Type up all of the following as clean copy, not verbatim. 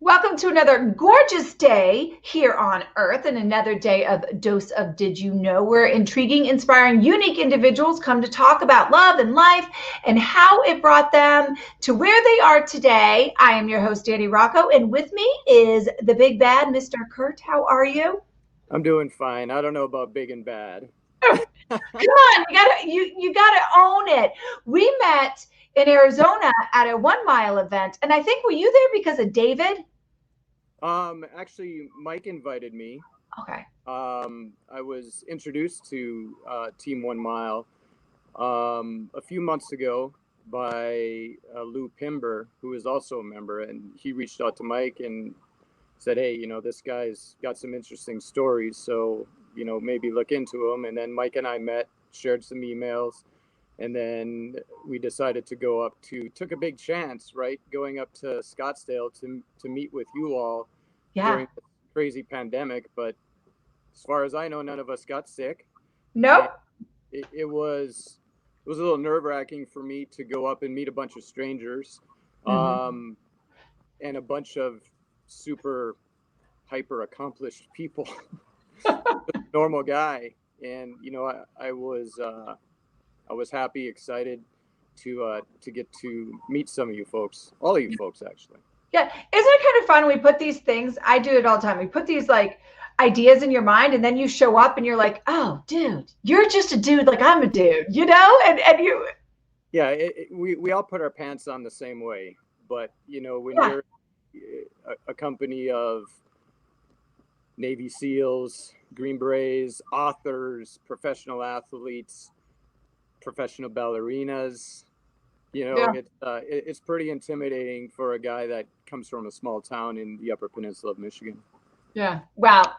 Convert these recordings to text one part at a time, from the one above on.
Welcome to another gorgeous day here on Earth and another day of Dose of Did You Know, where intriguing, inspiring, unique individuals come to talk about love and life and how it brought them to where they are today. I am your host, Danny Rocco, and with me is the big bad, Mr. Kurt. How are you? I'm doing fine. I don't know about big and bad. Come on, you gotta own it. We met in Arizona at a 1 mile event, and I think were you there because of David? Actually, Mike invited me. Okay. I was introduced to Team 1 Mile a few months ago by Lou Pimber, who is also a member, and he reached out to Mike and said, "Hey, this guy's got some interesting stories, so maybe look into him." And then Mike and I met, shared some emails, and then we decided to took a big chance, right? Going up to Scottsdale to meet with you all Yeah. during the crazy pandemic. But as far as I know, none of us got sick. And Nope. it was a little nerve-wracking for me to go up and meet a bunch of strangers, Mm-hmm. and a bunch of super hyper accomplished people. Normal guy. And I was happy, excited to get to meet some of you folks, all of you folks, actually. Yeah. Isn't it kind of fun? We put these things, I do it all the time. We put these like ideas in your mind and then you show up and you're like, oh, dude, you're just a dude like I'm a dude, And you, Yeah, we all put our pants on the same way, but when yeah, you're a company of Navy SEALs, Green Berets, authors, professional athletes, professional ballerinas, yeah, it's pretty intimidating for a guy that comes from a small town in the Upper Peninsula of Michigan. yeah. Well,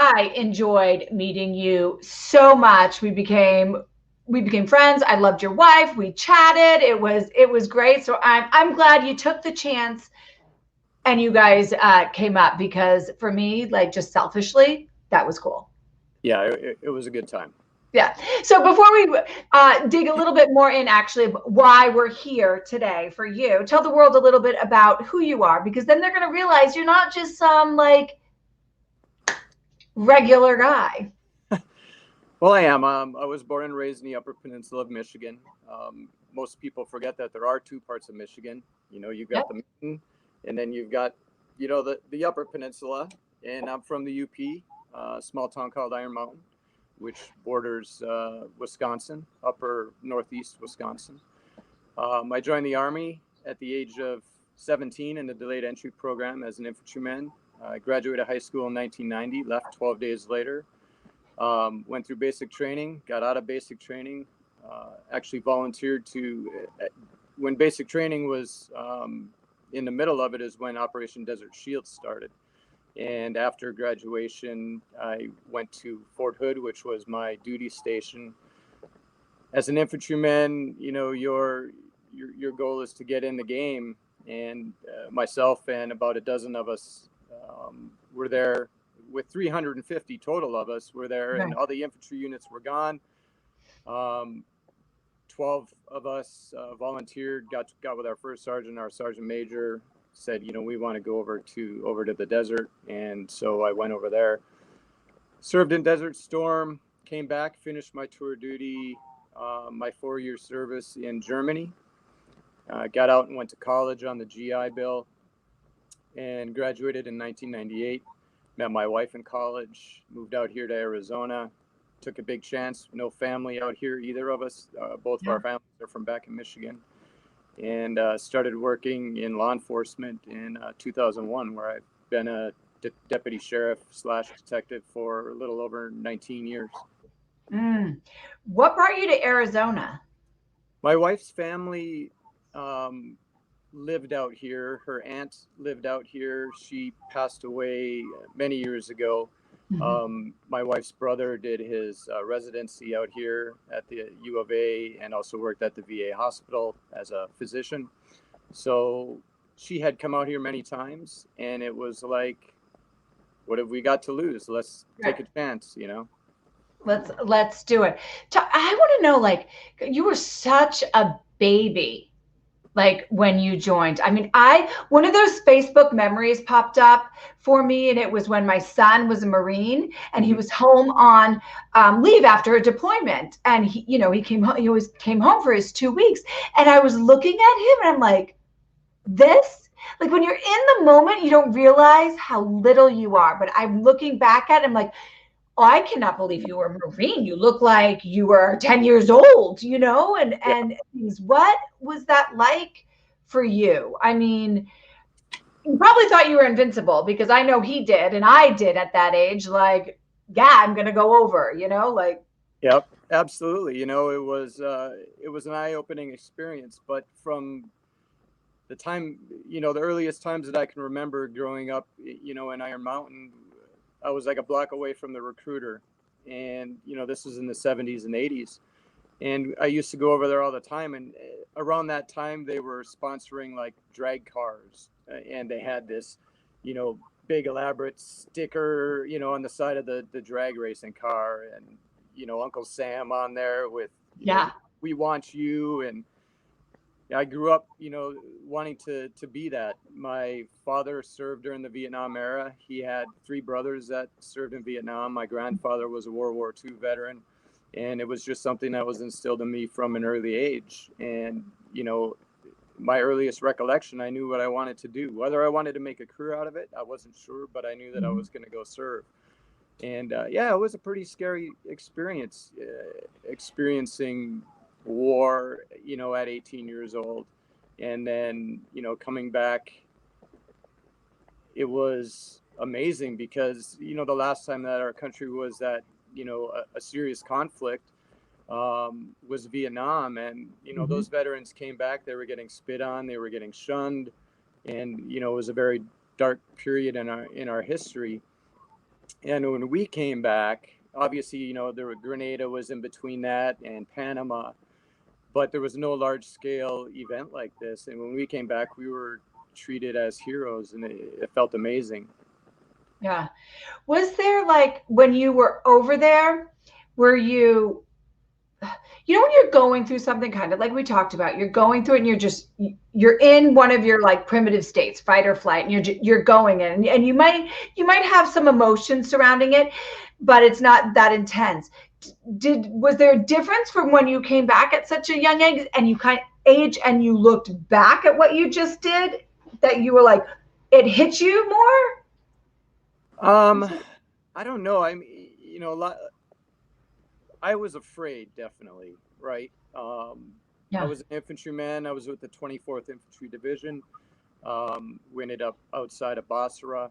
I enjoyed meeting you so much. We became friends. I loved your wife. We chatted. It was great. So I'm glad you took the chance and you guys came up because for me, like just selfishly, that was cool. Yeah, it was a good time. Yeah. So before we dig a little bit more in, actually, why we're here today for you, tell the world a little bit about who you are, because then they're going to realize you're not just some like regular guy. Well, I am. I was born and raised in the Upper Peninsula of Michigan. Most people forget that there are two parts of Michigan. You've Yep. got the mountain, and then you've got, the Upper Peninsula. And I'm from the UP, a small town called Iron Mountain, which borders Wisconsin, upper northeast Wisconsin. I joined the Army at the age of 17 in the delayed entry program as an infantryman. I graduated high school in 1990, left 12 days later. Went through basic training, got out of basic training, actually volunteered when basic training was in the middle of it is when Operation Desert Shield started. And after graduation, I went to Fort Hood, which was my duty station. As an infantryman, your goal is to get in the game. And myself and about a dozen of us were there. With 350 total of us were there, and Right. all the infantry units were gone. 12 of us volunteered, got with our first sergeant. Our sergeant major said, we want to go over to the desert, and so I went over there, served in Desert Storm, came back, finished my tour duty, my 4-year service in Germany, got out and went to college on the GI Bill, and graduated in 1998. Met my wife in college, moved out here to Arizona, took a big chance. No family out here, either of us. Both of Yeah. our families are from back in Michigan. And started working in law enforcement in 2001, where I've been a deputy sheriff / detective for a little over 19 years. Mm. What brought you to Arizona? My wife's family um, lived out here. Her aunt lived out here. She passed away many years ago. Mhm. My wife's brother did his residency out here at the U of A and also worked at the VA hospital as a physician. So she had come out here many times, and it was like, what have we got to lose? Let's take Right. a chance. Let's do it. I want to know, like, you were such a baby like when you joined? I mean, one of those Facebook memories popped up for me, and it was when my son was a Marine and he Mhm. was home on leave after a deployment, and he always came home for his 2 weeks, and I was looking at him and I'm like, this, like when you're in the moment, you don't realize how little you are. But I'm looking back at him like, oh, I cannot believe you were a Marine. You look like you were 10 years old, Yeah. and what was that like for you? I mean, you probably thought you were invincible because I know he did, and I did at that age. Like, yeah, I'm going to go over, like, Yep. Absolutely. It was an eye-opening experience, but from the time, the earliest times that I can remember growing up, in Iron Mountain, I was like a block away from the recruiter. And, this was in the 70s and 80s. And I used to go over there all the time. And around that time, they were sponsoring like drag cars. And they had this, you know, big elaborate sticker, on the side of the drag racing car. And, Uncle Sam on there with, yeah, we want you. And I grew up, wanting to be that. My father served during the Vietnam era. He had three brothers that served in Vietnam. My grandfather was a World War II veteran, and it was just something that was instilled in me from an early age. And my earliest recollection, I knew what I wanted to do. Whether I wanted to make a career out of it, I wasn't sure, but I knew that I was going to go serve. And yeah, it was a pretty scary experience, experiencing war, at 18 years old. And then, coming back, it was amazing because, the last time that our country was at, a serious conflict was Vietnam. And, those veterans came back, they were getting spit on, they were getting shunned. And, it was a very dark period in our history. And when we came back, obviously, there were Grenada was in between that and Panama, but there was no large scale event like this. And when we came back, we were treated as heroes, and it felt amazing. yeah. Was there, like, when you were over there, were when you're going through something, kind of like we talked about, you're going through it and you're in one of your like primitive states, fight or flight, and you're going in, and you might have some emotions surrounding it, but it's not that intense. Was there a difference from when you came back at such a young age and you looked back at what you just did, that you were like, it hit you more? Um, I don't know. I mean, a lot. I was afraid, definitely, right? I Yeah. was an infantryman. I was with the 24th Infantry Division. We ended up outside of Basra.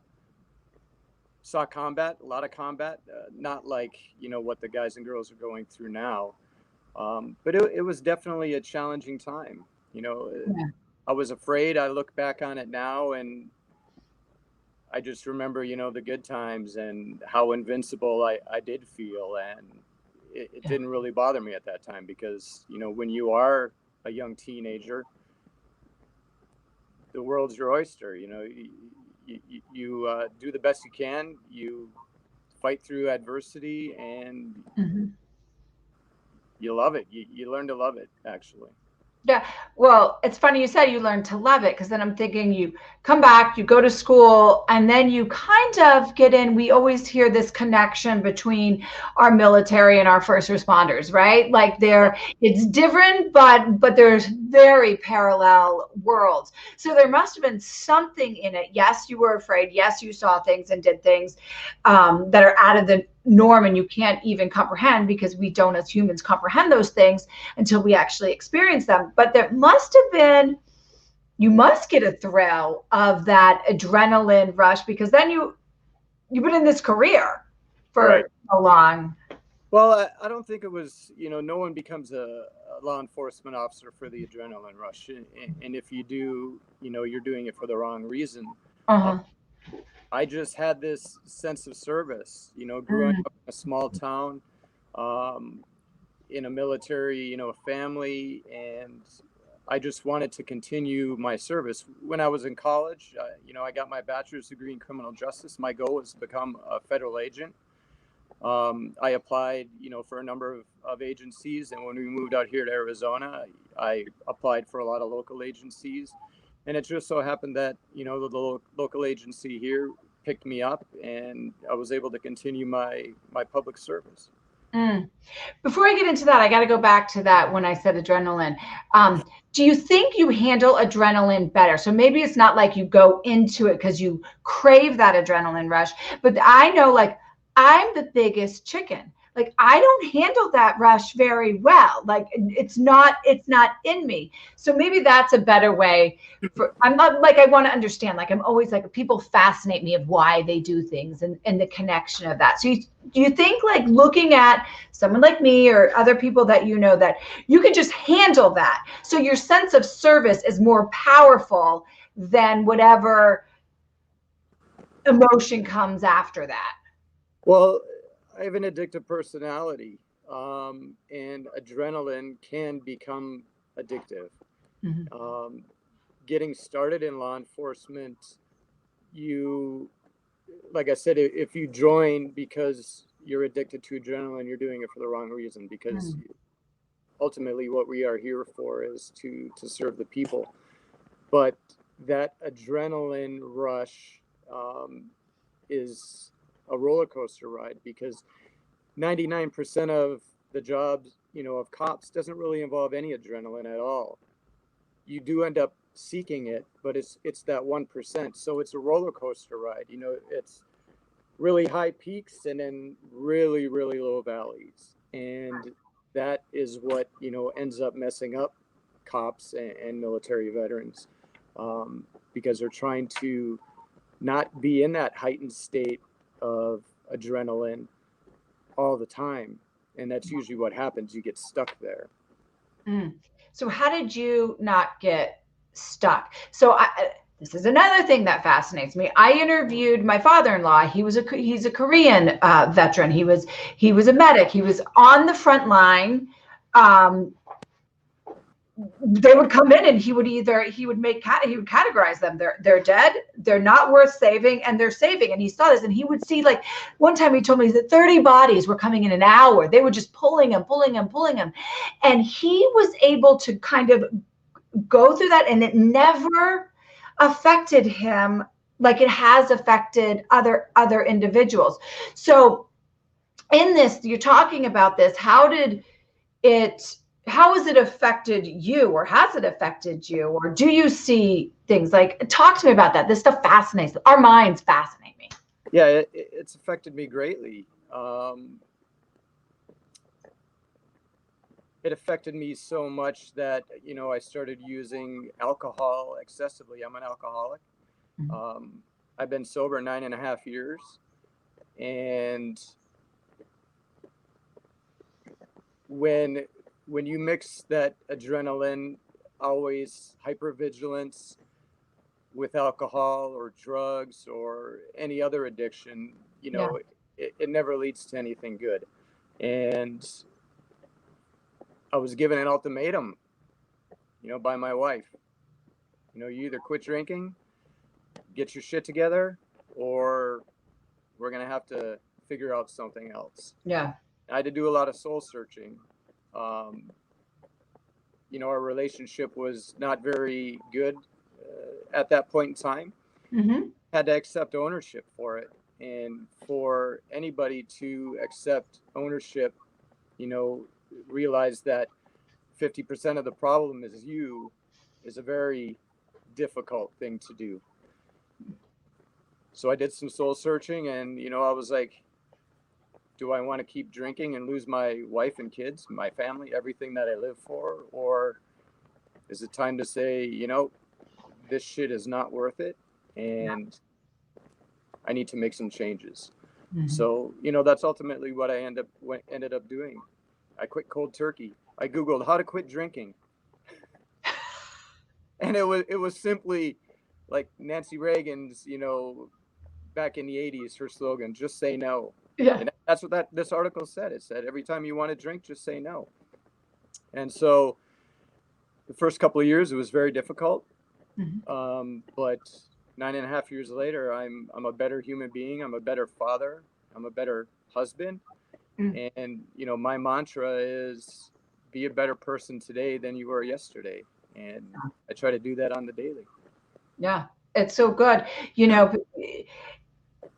Saw combat, a lot of combat, not like what the guys and girls are going through now, but it was definitely a challenging time. You know, Yeah. I was afraid. I look back on it now, and I just remember the good times and how invincible I did feel, and it Yeah. didn't really bother me at that time because when you are a young teenager, the world's your oyster. You do the best you can. You fight through adversity, and Mhm. you love it. You learn to love it, actually. Yeah. Well, it's funny you said you learn to love it, because then I'm thinking you come back, you go to school, and then you kind of get in. We always hear this connection between our military and our first responders, right? Like Yeah. it's different, but there's very parallel worlds. So there must have been something in it. Yes, you were afraid. Yes, you saw things and did things that are out of the norm, and you can't even comprehend, because we don't as humans comprehend those things until we actually experience them. But there must have been, you must get a thrill of that adrenaline rush, because then you've been in this career Right. for so long. Well, I don't think it was, no one becomes a law enforcement officer for the adrenaline rush. And if you do, you're doing it for the wrong reason. Uh, Uh-huh. I just had this sense of service, growing Mm. up in a small town, um, in a military, family, and I just wanted to continue my service. When I was in college, I got my bachelor's degree in criminal justice. My goal was to become a federal agent. I applied, for a number of agencies. And when we moved out here to Arizona, I applied for a lot of local agencies. And it just so happened that, the local agency here picked me up, and I was able to continue my public service. Mm. Before I get into that, I got to go back to that when I said adrenaline. Do you think you handle adrenaline better? So maybe it's not like you go into it because you crave that adrenaline rush, but I know, like, I'm the biggest chicken. Like, I don't handle that rush very well. Like, it's not in me. So maybe that's a better way. I'm not like, I want to understand. Like, I'm always like, people fascinate me of why they do things and the connection of that. So do you think, like, looking at someone like me or other people that that you can just handle that, so your sense of service is more powerful than whatever emotion comes after that? Well, I have an addictive personality, and adrenaline can become addictive. Mm-hmm. Getting started in law enforcement, like I said, if you join because you're addicted to adrenaline, you're doing it for the wrong reason, because ultimately what we are here for is to serve the people. But that adrenaline rush is a roller coaster ride, because 99% of the jobs, of cops doesn't really involve any adrenaline at all. You do end up seeking it, but it's that 1%. So it's a roller coaster ride. It's really high peaks and then really, really low valleys. And that is what, ends up messing up cops and military veterans, because they're trying to not be in that heightened state of adrenaline all the time. And that's usually what happens. You get stuck there. So how did you not get stuck? So this is another thing that fascinates me. I interviewed my father-in-law. He's a Korean veteran. He was a medic. He was on the front line. They would come in and he would categorize them. They're dead, they're not worth saving, and they're saving. And he saw this, and he would see, like, one time he told me that 30 bodies were coming in an hour. They were just pulling them. And he was able to kind of go through that, and it never affected him like it has affected other individuals. So in this, you're talking about this. How has it affected you, or has it affected you, or do you see things? Like, talk to me about that. This stuff fascinates. Our minds fascinate me. Yeah, it's affected me greatly. It affected me so much that, I started using alcohol excessively. I'm an alcoholic. Mm-hmm. I've been sober 9.5 years. And when you mix that adrenaline, always hypervigilance, with alcohol or drugs or any other addiction, it never leads to anything good. And I was given an ultimatum, by my wife. You either quit drinking, get your shit together, or we're going to have to figure out something else. Yeah. I had to do a lot of soul searching. Our relationship was not very good at that point in time. Mm-hmm. Had to accept ownership for it. And for anybody to accept ownership, realize that 50% of the problem is you, is a very difficult thing to do. So I did some soul searching, and, I was like, do I want to keep drinking and lose my wife and kids, my family, everything that I live for? Or is it time to say, this shit is not worth it, and I need to make some changes? Mm-hmm. So, that's ultimately what I ended up doing. I quit cold turkey. I Googled how to quit drinking. And it was simply like Nancy Reagan's, back in the 80s, her slogan, just say no. Yeah. And that's what this article said. It said, every time you want to drink, just say no. And so the first couple of years, it was very difficult. Mm-hmm. But 9.5 years later, I'm a better human being. I'm a better father. I'm a better husband. Mm. And, you know, my mantra is be a better person today than you were yesterday. And I try to do that on the daily. Yeah, it's so good. You know,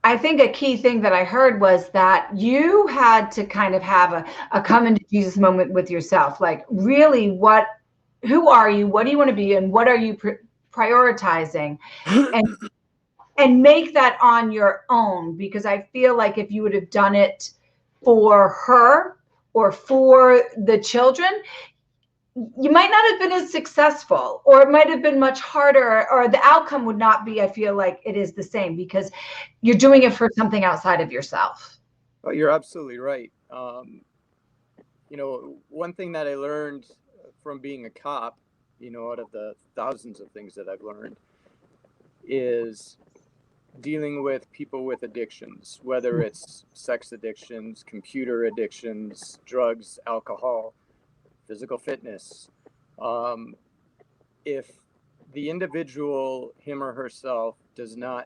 I think a key thing that I heard was that you had to kind of have a come into Jesus moment with yourself. Like, really, who are you? What do you want to be? And what are you prioritizing? And make that on your own, because I feel like if you would have done it for her or for the children, you might not have been as successful, or it might have been much harder, or the outcome would not be, I feel like it is the same, because you're doing it for something outside of yourself. Oh, you're absolutely right. You know, one thing that I learned from being a cop, you know, out of the thousands of things that I've learned, is dealing with people with addictions, whether it's sex addictions, computer addictions, drugs, alcohol, physical fitness. If the individual, him or herself, does not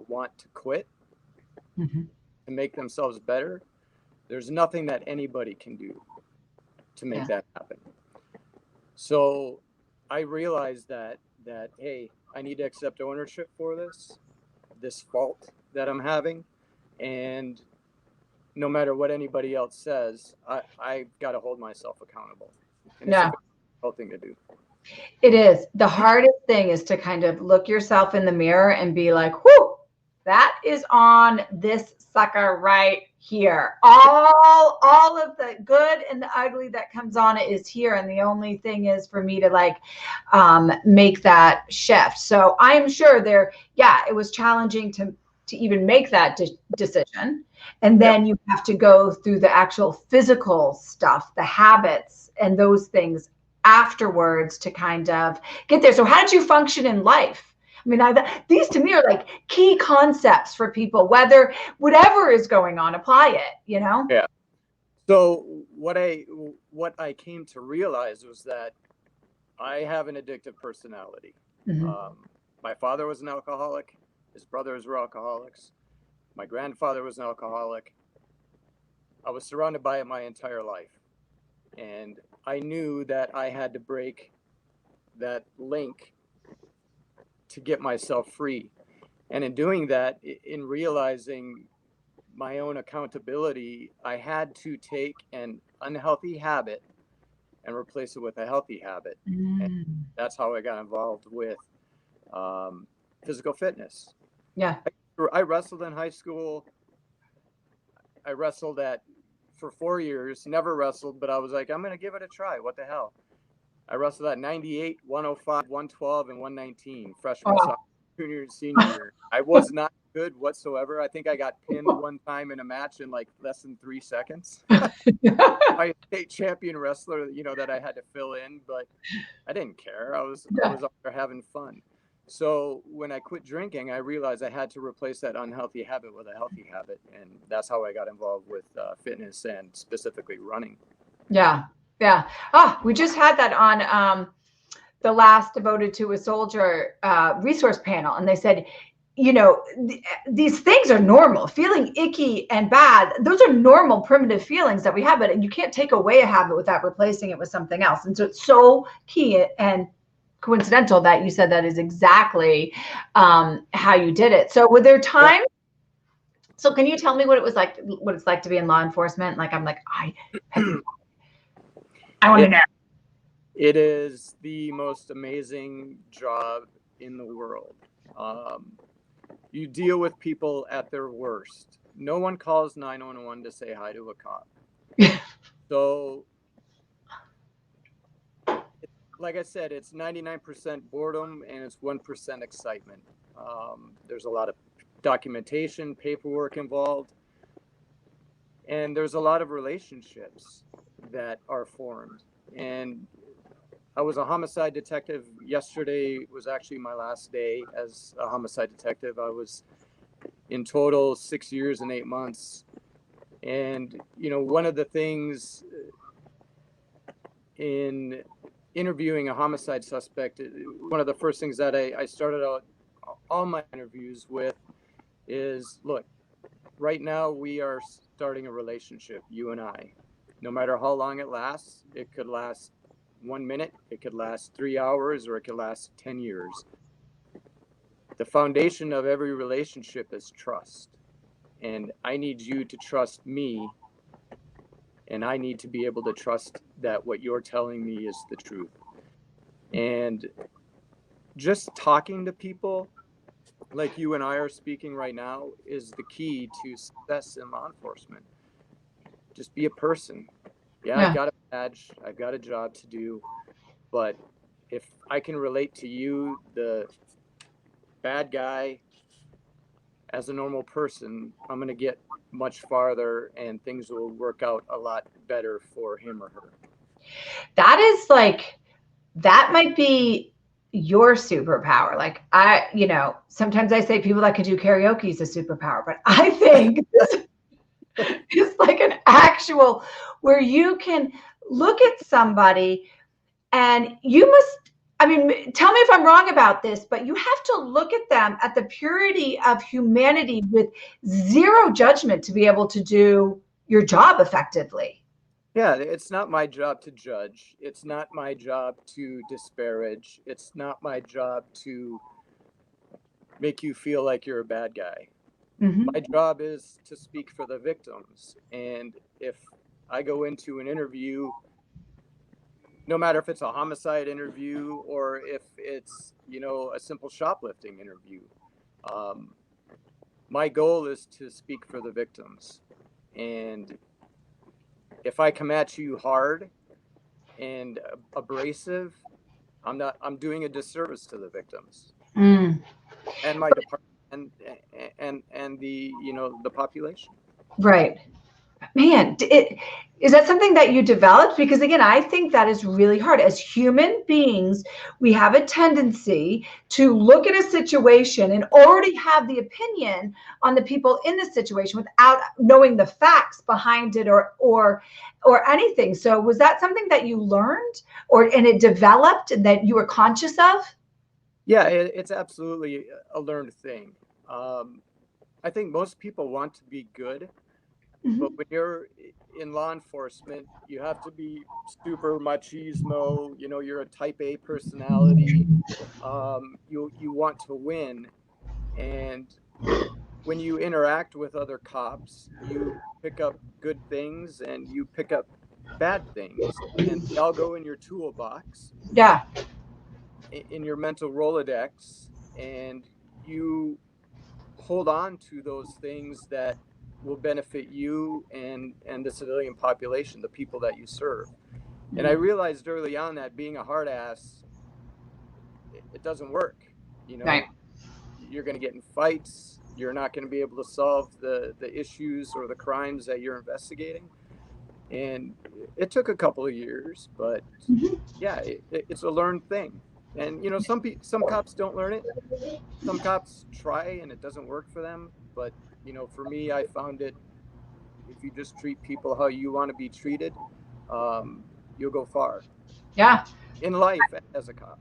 want to quit to make themselves better, there's nothing that anybody can do to make that happen. So I realized that hey, I need to accept ownership for this fault that I'm having, and no matter what anybody else says, I got to hold myself accountable. And it's a difficult thing to do. It is. The hardest thing is to kind of look yourself in the mirror and be like, whoo, that is on this sucker right here. All of the good and the ugly that comes on it is here. And the only thing is for me to like make that shift. So I'm sure it was challenging to even make that decision. And then you have to go through the actual physical stuff, the habits and those things afterwards to kind of get there. So how did you function in life? I mean, these to me are like key concepts for people, whatever is going on, apply it, you know? Yeah. So what I came to realize was that I have an addictive personality. My father was an alcoholic. His brothers were alcoholics. My grandfather was an alcoholic. I was surrounded by it my entire life. And I knew that I had to break that link to get myself free. And in doing that, in realizing my own accountability, I had to take an unhealthy habit and replace it with a healthy habit. And that's how I got involved with physical fitness. Yeah. I wrestled in high school. I wrestled for 4 years, never wrestled, but I was like, I'm going to give it a try. What the hell? I wrestled at 98, 105, 112, and 119, freshman, sophomore, junior, and senior year. I was not good whatsoever. I think I got pinned one time in a match in like less than 3 seconds. My state champion wrestler, you know, that I had to fill in, but I didn't care. I was out there having fun. So when I quit drinking, I realized I had to replace that unhealthy habit with a healthy habit. And that's how I got involved with fitness and specifically running. Yeah. Yeah. We just had that on the last Devoted to a Soldier resource panel. And they said, you know, these things are normal. Feeling icky and bad, those are normal primitive feelings that we have, but you can't take away a habit without replacing it with something else. And so it's so key and coincidental that you said that is exactly how you did it. So were there times? So can you tell me what it's like to be in law enforcement? Like, I'm like, I want to know. It is the most amazing job in the world. You deal with people at their worst. No one calls 911 to say hi to a cop. So, like I said, it's 99% boredom and it's 1% excitement. There's a lot of documentation, paperwork involved, and there's a lot of relationships that are formed. And I was a homicide detective. Yesterday was actually my last day as a homicide detective. I was in total 6 years and 8 months. And, you know, one of the things in interviewing a homicide suspect, one of the first things that I started out all my interviews with is, look, right now we are starting a relationship, you and I. No matter how long it lasts, it could last 1 minute, it could last 3 hours, or it could last 10 years. The foundation of every relationship is trust. And I need you to trust me, and I need to be able to trust that what you're telling me is the truth. And just talking to people like you and I are speaking right now is the key to success in law enforcement. Just be a person. Yeah, I've got a badge, I've got a job to do, but if I can relate to you, the bad guy, as a normal person, I'm going to get much farther and things will work out a lot better for him or her. That is like, that might be your superpower. Like sometimes I say people that can do karaoke is a superpower, but I think it's like an actual, where you can look at somebody and you must, I mean, tell me if I'm wrong about this, but you have to look at them at the purity of humanity with zero judgment to be able to do your job effectively. Yeah, it's not my job to judge. It's not my job to disparage. It's not my job to make you feel like you're a bad guy. Mm-hmm. My job is to speak for the victims. And if I go into an interview, no matter if it's a homicide interview or if it's, a simple shoplifting interview, my goal is to speak for the victims. And if I come at you hard and abrasive, I'm doing a disservice to the victims and my department and the, the population. Right. Man, is that something that you developed? Because again, I think that is really hard. As human beings, we have a tendency to look at a situation and already have the opinion on the people in the situation without knowing the facts behind it or anything. So was that something that you learned and it developed and that you were conscious of? Yeah, it's absolutely a learned thing. I think most people want to be good. Mm-hmm. But when you're in law enforcement, you have to be super machismo. You're a type A personality. You want to win. And when you interact with other cops, you pick up good things and you pick up bad things. And they all go in your toolbox. Yeah. In your mental Rolodex. And you hold on to those things that will benefit you and the civilian population, the people that you serve. And I realized early on that being a hard ass, it doesn't work. Right. You're going to get in fights. You're not going to be able to solve the issues or the crimes that you're investigating. And it took a couple of years, but yeah, it's a learned thing. And some cops don't learn it. Some cops try and it doesn't work for them. But for me, I found it, if you just treat people how you want to be treated, you'll go far. Yeah. In life as a cop.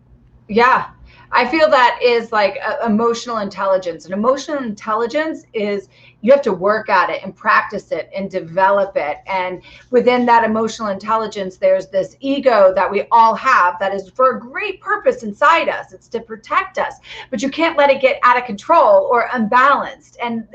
Yeah. I feel that is like emotional intelligence. And emotional intelligence is, you have to work at it and practice it and develop it. And within that emotional intelligence, there's this ego that we all have that is for a great purpose inside us. It's to protect us, but you can't let it get out of control or unbalanced. And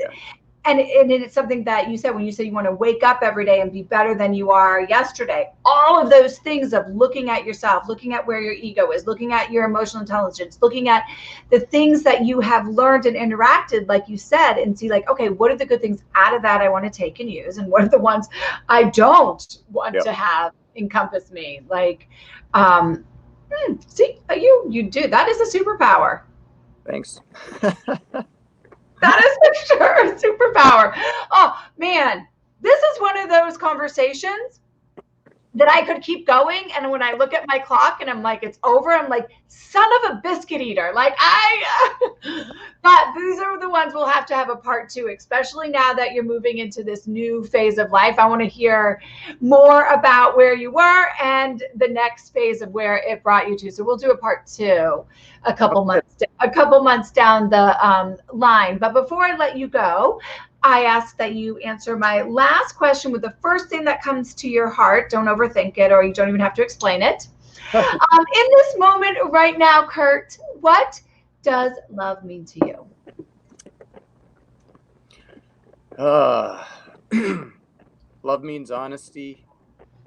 it's something that you said when you said you want to wake up every day and be better than you are yesterday. All of those things of looking at yourself, looking at where your ego is, looking at your emotional intelligence, looking at the things that you have learned and interacted, like you said, and see like, okay, what are the good things out of that I want to take and use? And what are the ones I don't want to have encompass me? Like, see, you do. That is a superpower. Thanks. That is for sure a superpower. Oh, man, this is one of those conversations that I could keep going. And when I look at my clock and I'm like, it's over, I'm like, son of a biscuit eater. Like but these are the ones we'll have to have a part 2, especially now that you're moving into this new phase of life. I want to hear more about where you were and the next phase of where it brought you to. So we'll do a part 2 a couple months down the line. But before I let you go, I ask that you answer my last question with the first thing that comes to your heart. Don't overthink it, or you don't even have to explain it. In this moment right now, Kurt, what does love mean to you? Love means honesty.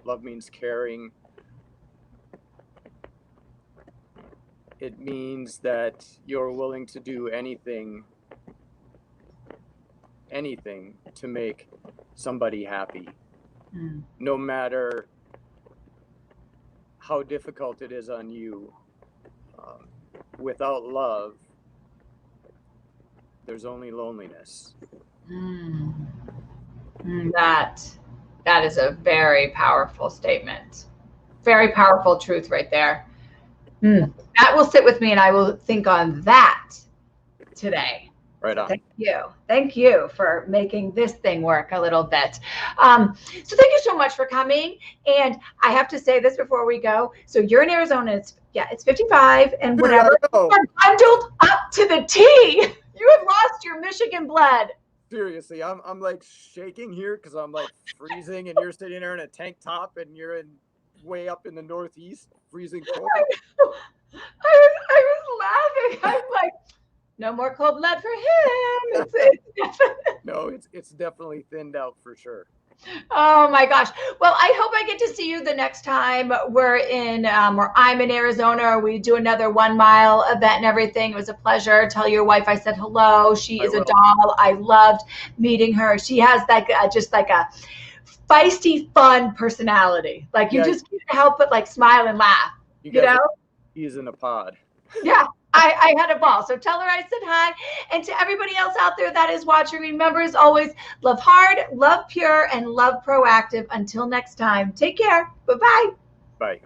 Love means caring. It means that you're willing to do anything to make somebody happy, no matter how difficult it is on you. Without love, there's only loneliness. That is a very powerful statement. Very powerful truth right there. That will sit with me, and I will think on that today. Right on. Thank you for making this thing work a little bit. So thank you so much for coming. And I have to say this before we go. So you're in Arizona. It's 55 and whatever. You're bundled up to the T. You have lost your Michigan blood. Seriously, I'm like shaking here because I'm like freezing, and you're sitting there in a tank top, and you're way up in the Northeast, freezing cold. I was laughing. I'm like, no more cold blood for him. No, it's definitely thinned out for sure. Oh my gosh. Well, I hope I get to see you the next time we're in, or I'm in Arizona, or we do another 1 mile event and everything. It was a pleasure. Tell your wife I said hello. She is a doll. I loved meeting her. She has just like a feisty, fun personality. Like you just can't help but like smile and laugh. You know? He's in a pod. Yeah. I had a ball. So tell her I said hi. And to everybody else out there that is watching, remember, as always, love hard, love pure, and love proactive. Until next time, take care. Bye-bye. Bye.